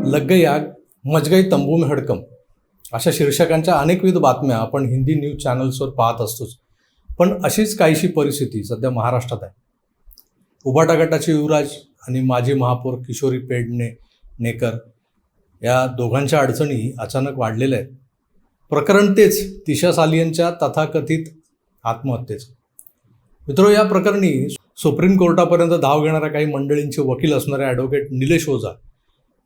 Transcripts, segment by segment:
लग गई आग, मच गई तंबू में हडकम अशा शीर्षकांच्या अनेकविध बातम्या आपण हिंदी न्यूज चॅनल्सवर पाहत असतोच. पण अशीच काहीशी परिस्थिती सध्या महाराष्ट्रात आहे. उभाटा गटाचे युवराज आणि माजी महापौर किशोरी पेडणेकर या दोघांच्या अडचणी अचानक वाढलेल्या आहेत. प्रकरण तेच दिशा सालियनच्या तथाकथित आत्महत्येचं. मित्रो, या प्रकरणी सुप्रीम कोर्टापर्यंत धाव घेणाऱ्या काही मंडळींचे वकील असणारे ॲडव्होकेट निलेश ओझा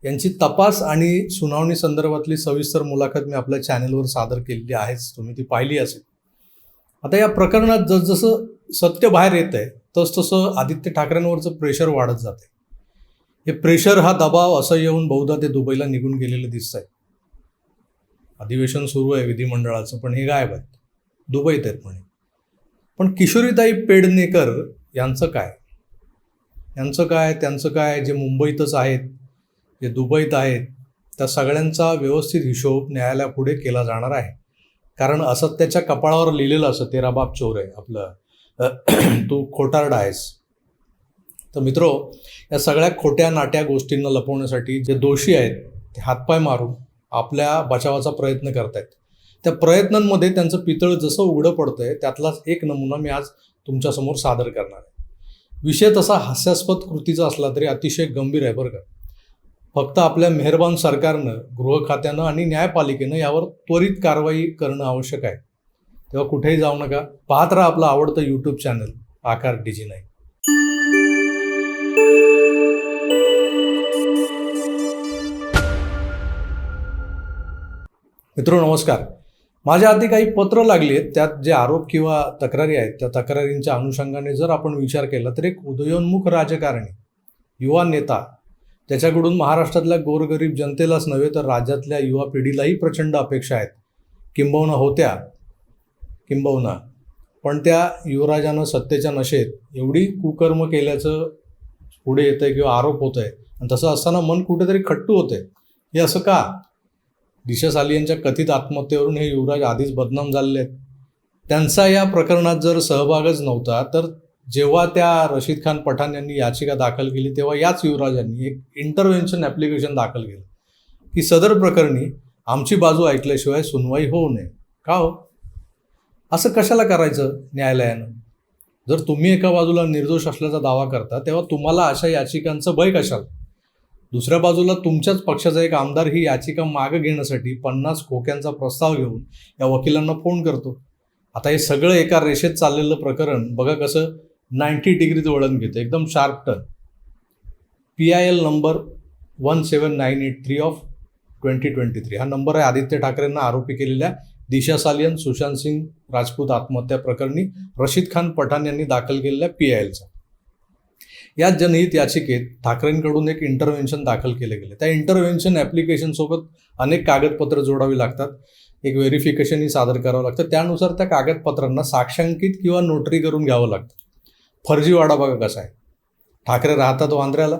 यांची तपास आणि सुनावणी संदर्भातली सविस्तर मुलाखत मी आपल्या चॅनलवर सादर केलेली आहेच, तुम्ही ती पाहिली असेल. आता या प्रकरणात जसजसं सत्य बाहेर येत आहे तसतसं आदित्य ठाकरेंवरचं प्रेशर वाढत जाते. हे प्रेशर, हा दबाव असं येऊन बहुधा ते दुबईला निघून गेलेले दिसत आहे. अधिवेशन सुरू आहे विधिमंडळाचं, पण हे गायब आहेत, दुबईत आहेत म्हणे. पण किशोरीताई पेडणेकर यांचं काय, त्यांचं काय, जे मुंबईतच आहेत, जे दुबईत आहेत, त्या सगळ्यांचा व्यवस्थित हिशोब न्यायालयापुढे केला जाणार आहे. कारण असत्याच्या कपाळावर लिहिलेलं असं, तेरा बाप चोर आहे आपलं, तू खोटारडा आहेस. तर मित्रो, या सगळ्या खोट्या नाट्या गोष्टींना लपवण्यासाठी जे दोषी आहेत ते हातपाय मारून आपल्या बचावाचा प्रयत्न करतायत. त्या प्रयत्नांमध्ये त्यांचं पितळ जसं उघडं पडतंय त्यातलाच एक नमुना मी आज तुमच्यासमोर सादर करणार आहे. विषय तसा हास्यास्पद कृतीचा असला तरी अतिशय गंभीर आहे बरं का. फक्त आपल्या मेहरबान सरकारनं, गृह खात्यानं आणि न्यायपालिकेनं यावर त्वरित कारवाई करणं आवश्यक आहे. तेव्हा कुठेही जाऊ नका, पाहत राहा आपलं आवडतं यूट्यूब चॅनल आकार DG9. मित्रो नमस्कार. माझ्या हाती काही पत्र लागली आहेत. त्यात जे आरोप किंवा तक्रारी आहेत त्या तक्रारींच्या अनुषंगाने जर आपण विचार केला तर एक उदयोन्मुख राजकारणी, युवा नेता, त्याच्याकडून महाराष्ट्रातल्या गोरगरीब जनतेलाच नव्हे तर राज्यातल्या युवा पिढीलाही प्रचंड अपेक्षा आहेत, किंबहुना होत्या. पण त्या युवराजानं सत्तेच्या नशेत एवढी कुकर्म केल्याचं पुढे येतं आहे किंवा आरोप होत आहे. आणि तसं असताना मन कुठेतरी खट्टू होते. हे असं का? दिशा सालियनच्या कथित आत्महत्येवरून हे युवराज आधीच बदनाम झालेले आहेत. त्यांचा या प्रकरणात जर सहभागच नव्हता तर जेव्हा त्या रशीद खान पठाण यांनी याचिका दाखल केली तेव्हा याच युवराजांनी एक इंटरव्हेन्शन ॲप्लिकेशन दाखल केलं की सदर प्रकरणी आमची बाजू ऐकल्याशिवाय सुनवाई होऊ नये. का हो? असं कशाला करायचं न्यायालयानं? जर तुम्ही एका बाजूला निर्दोष असल्याचा दावा करता तेव्हा तुम्हाला अशा याचिकांचं भय कशाला? दुसऱ्या बाजूला तुमच्याच पक्षाचा एक आमदार ही याचिका मागं घेण्यासाठी 50 खोक्यांचा प्रस्ताव घेऊन या वकिलांना फोन करतो. आता हे सगळं एका रेषेत चाललेलं प्रकरण बघा कसं 90 डिग्रीत वळण घेतं, एकदम sharp turn. PIL number 17983 of 2023 हा नंबर आहे आदित्य ठाकरेंना आरोपी केलेल्या दिशा सालियन सुशांत सिंग राजपूत आत्महत्या प्रकरणी रशीद खान पठाण यांनी दाखल केलेल्या PILचा. या जनहित याचिकेत ठाकरेंकडून एक इंटरव्हेन्शन दाखल केले गेले. त्या इंटरव्हेन्शन ॲप्लिकेशनसोबत अनेक कागदपत्र जोडावी लागतात, एक व्हेरिफिकेशनही सादर करावं लागतं. त्यानुसार त्या कागदपत्रांना साक्षांकित किंवा नोटरी करून घ्यावं लागतं. फर्जीवाडा बघा कसा आहे. ठाकरे राहतात वांद्र्याला,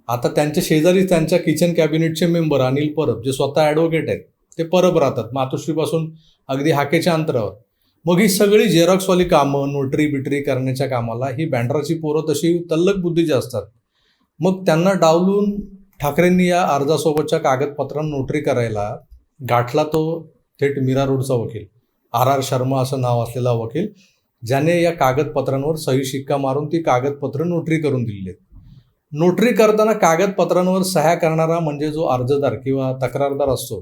आता त्यांच्या शेजारी त्यांच्या किचन कॅबिनेटचे मेंबर अनिल परब, जे स्वतः ॲडव्होकेट आहेत, ते परब राहतात मातोश्रीपासून अगदी हाकेच्या अंतरावर. मग ही सगळी झेरॉक्सवाली कामं, नोटरी बिटरी करण्याच्या कामाला ही बँड्राची पोरं तशी तल्लक बुद्धीची असतात. मग त्यांना डावलून ठाकरेंनी या अर्जासोबतच्या कागदपत्रांना नोटरी करायला गाठला तो थेट मीरा रोडचा वकील, RR शर्मा असं नाव असलेला वकील, ज्याने या कागदपत्रांवर सही शिक्का मारून ती कागदपत्र नोटरी करून दिलेली आहेत. नोटरी करताना कागदपत्रांवर सह्या करणारा म्हणजे जो अर्जदार किंवा तक्रारदार असतो,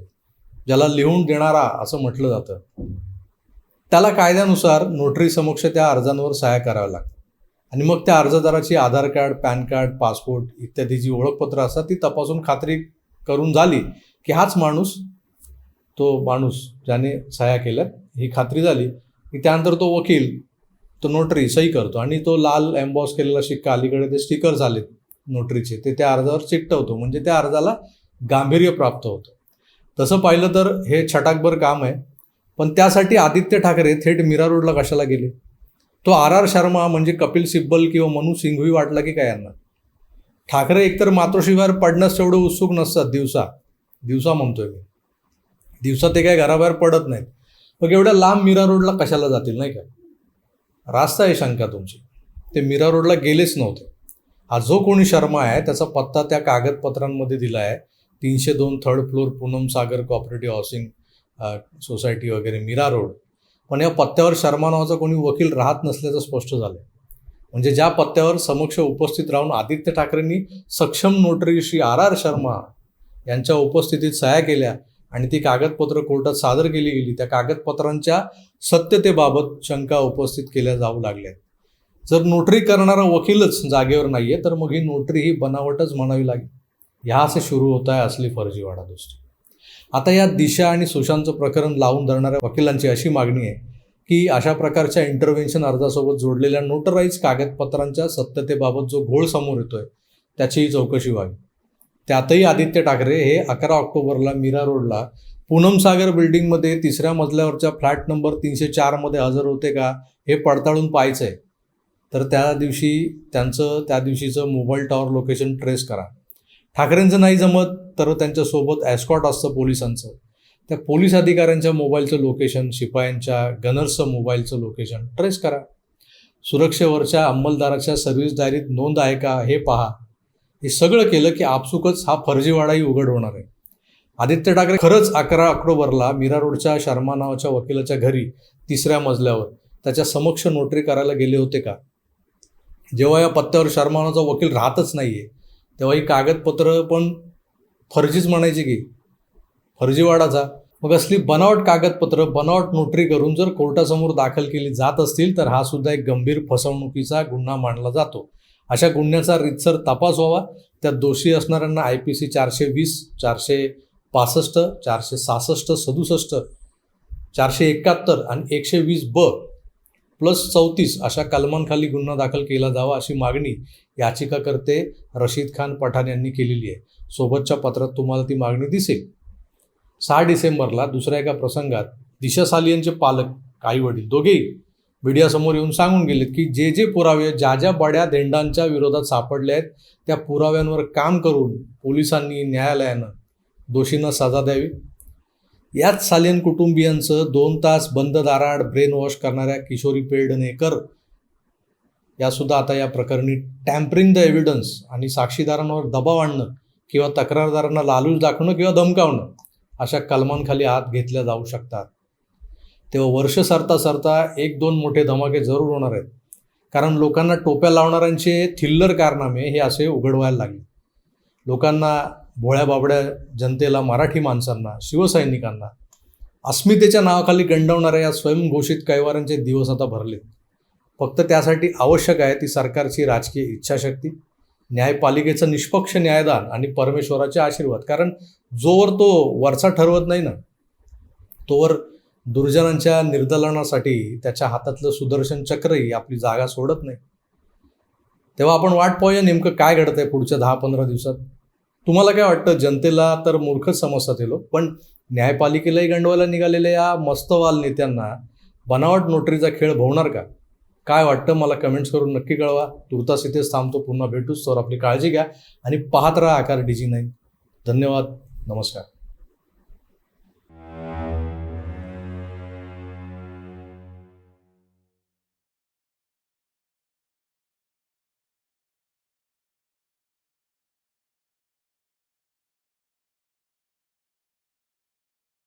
ज्याला लिहून देणारा असं म्हटलं जातं, त्याला कायद्यानुसार नोटरी समक्ष त्या अर्जांवर सह्या कराव्या लागतात. आणि मग त्या अर्जदाराची आधार कार्ड, पॅन कार्ड, पासपोर्ट इत्यादी जी ओळखपत्र असतात ती तपासून खात्री करून झाली की हाच माणूस, तो माणूस ज्याने सह्या केल्यात ही खात्री झाली की त्यानंतर तो वकील, तो नोटरी सही करतो आणि तो लाल एम्बॉस केलेला शिक्का, अलीकडे ते स्टिकर झालेत नोटरीचे, ते त्या अर्जावर चिकटवतो. म्हणजे त्या अर्जाला गांभीर्य प्राप्त होतं. तसं पाहिलं तर हे छटाकभर काम आहे. पण त्यासाठी आदित्य ठाकरे थेट मीरा रोडला कशाला गेले? तो RR शर्मा म्हणजे कपिल सिब्बल किंवा मनू सिंघवी वाटला की काय यांना? ठाकरे एकतर मातोश्रीबाहेर पडण्यास तेवढे उत्सुक नसतात. दिवसा म्हणतोय मी, दिवसा ते काय घराबाहेर पडत नाहीत. मग एवढ्या लांब मीरा रोडला कशाला जातील, नाही का? रास्त आहे शंका तुमची. ते मीरा रोडला गेलेच नव्हते. हा जो कोणी शर्मा आहे त्याचा पत्ता त्या कागदपत्रांमध्ये दिला आहे. 302 थर्ड फ्लोअर पूनम सागर कोऑपरेटिव्ह हाऊसिंग सोसायटी वगैरे मीरा रोड. पण या पत्त्यावर शर्मा नावाचा कोणी वकील राहत नसल्याचं स्पष्ट झालं. म्हणजे ज्या पत्त्यावर समक्ष उपस्थित राहून आदित्य ठाकरेंनी सक्षम नोटरी श्री RR शर्मा यांच्या उपस्थितीत सह्या केल्या आणि ती कागदपत्र कोर्टात सादर केली गेली, त्या कागदपत्रांच्या सत्यतेबाबत शंका उपस्थित केल्या जाऊ लागल्या. जर नोटरी करणारा वकीलच जागेवर नाहीये तर मग ही नोटरी ही बनावटच म्हणावी लागेल. ह्या से सुरू होत आहे असली फर्जीवाडा दोस्ती. आता या दिशा आणि सुशांतचं प्रकरण लावून धरणाऱ्या वकिलांची अशी मागणी आहे की अशा प्रकारच्या इंटरव्हेन्शन अर्जासोबत जोडलेल्या नोटराईज कागदपत्रांच्या सत्यतेबाबत जो घोळ समोर येतोय त्याचीही चौकशी व्हावी. त्यातही आदित्य ठाकरे हे 11 ऑक्टोबरला मीरा रोडला पूनम सागर बिल्डिंगमध्ये 3ऱ्या मजल्यावरच्या फ्लॅट नंबर 304 मध्ये हजर होते का हे पडताळून पाहायचं आहे. तर त्या दिवशीचं मोबाईल टॉवर लोकेशन ट्रेस करा. ठाकरेंचं नाही जमत तर त्यांच्यासोबत एस्कॉट असतं पोलिसांचं. त्या पोलीस अधिकाऱ्यांच्या मोबाईलचं लोकेशन, शिपायांच्या, गनर्सचं मोबाईलचं लोकेशन ट्रेस करा. सुरक्षेवरच्या अंमलदाराच्या सर्व्हिस डायरीत नोंद आहे का हे पहा. हे सगळं केलं की आपसुकच हा फर्जीवाडाही उघड होणार आहे. आदित्य ठाकरे खरंच 11 ऑक्टोबरला मीरा रोडच्या शर्मा नावाच्या वकिलाच्या घरी 3ऱ्या मजल्यावर त्याच्या समक्ष नोटरी करायला गेले होते का? जेव्हा या पत्त्यावर शर्मा नावाचा वकील राहतच नाहीये तेव्हा ही कागदपत्र पण फर्जीच म्हणायची की फर्जीवाडाचा. मग असली बनावट कागदपत्र, बनावट नोटरी करून जर कोर्टासमोर दाखल केली जात असतील तर हा सुद्धा एक गंभीर फसवणुकीचा गुन्हा मानला जातो. अशा गुन्ह्याचा रीतसर तपास व्हावा. त्यात दोषी असणाऱ्यांना IPC 420, 465, 466, 67, 471 आणि 120B+34 अशा कलमांखाली गुन्हा दाखल केला जावा अशी मागणी याचिकाकर्ते रशीद खान पठाण यांनी केलेली आहे. सोबतच्या पत्रात तुम्हाला ती मागणी दिसेल. 6 डिसेंबरला दुसऱ्या एका प्रसंगात दिशा सालियनचे पालक, आई वडील दोघेही मीडियासमोर येऊन सांगून गेलेत की जे पुरावे ज्या बड्या धेंडांच्या विरोधात सापडले आहेत त्या पुराव्यांवर काम करून पोलिसांनी, न्यायालयानं दोषींना सजा द्यावी. याच सालियन कुटुंबियांचं 2 तास बंद दाराआड ब्रेन वॉश करणाऱ्या किशोरी पेडणेकर यासुद्धा आता या प्रकरणी टॅम्परिंग द एव्हिडन्स आणि साक्षीदारांवर दबाव आणणं किंवा तक्रारदारांना लालूच दाखवणं किंवा धमकावणं अशा कलमांखाली हात घेतल्या जाऊ शकतात. तेव्हा वर्ष सरता 1-2 मोठे धमाके जरूर होणार आहेत. कारण लोकांना टोप्या लावणाऱ्यांचे थिल्लर कारनामे हे असे उघडवायला लागले. लोकांना, भोळ्या बाबड्या जनतेला, मराठी माणसांना, शिवसैनिकांना अस्मितेच्या नावाखाली गंडवणाऱ्या या स्वयंघोषित कैवारांचे दिवस आता भरलेत. फक्त त्यासाठी आवश्यक आहे ती सरकारची राजकीय इच्छाशक्ती, न्यायपालिकेचं निष्पक्ष न्यायदान आणि परमेश्वराचे आशीर्वाद. कारण जोवर तो वरचा ठरवत नाही ना तोवर दुर्जनांच्या निर्दलनासाठी त्याच्या हातातलं सुदर्शन चक्रही आपली जागा सोडत नाही. तेव्हा आपण वाट पाहूया नेमकं काय घडतंय पुढच्या 10-15 दिवसात. तुम्हाला काय वाटतं? जनतेला तर मूर्खच समजतात हे लोक, पण न्यायपालिकेलाही गंडवायला निघालेल्या या मस्तवाल नेत्यांना बनावट नोटरीचा खेळ भोवणार का? काय वाटतं मला कमेंट्स करून नक्की कळवा. तुर्तास इथेच थांबतो. पुन्हा भेटूच. तर आपली काळजी घ्या आणि पाहत राहा आकार DG9. धन्यवाद. नमस्कार.